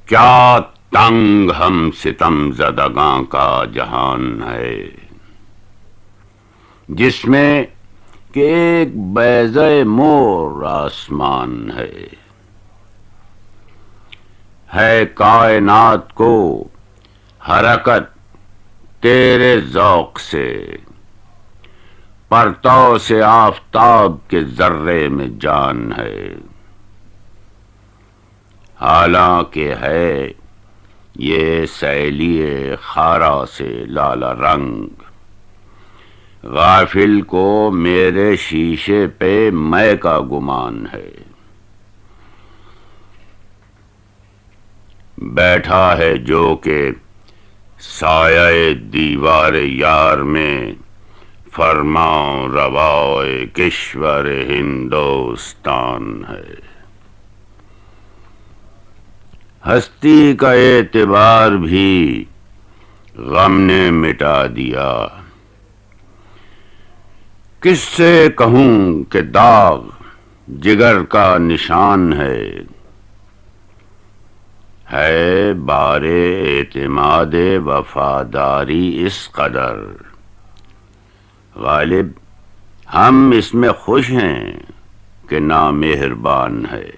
کیا تنگ ہم ستم زدگاں کا جہان ہے، جس میں کہ ایک بیضہ مور آسمان ہے کائنات کو حرکت تیرے ذوق سے، پرتو سے آفتاب کے ذرے میں جان ہے، حالانکہ ہے یہ سیلی خارا سے لالا رنگ، غافل کو میرے شیشے پہ میں کا گمان ہے، بیٹھا ہے جو کہ سایہ دیوار یار میں، فرماؤ روائے کشور ہندوستان ہے، ہستی کا اعتبار بھی غم نے مٹا دیا، کس سے کہوں کہ داغ جگر کا نشان ہے بارے اعتماد وفاداری اس قدر، غالب ہم اس میں خوش ہیں کہ نامہربان ہے۔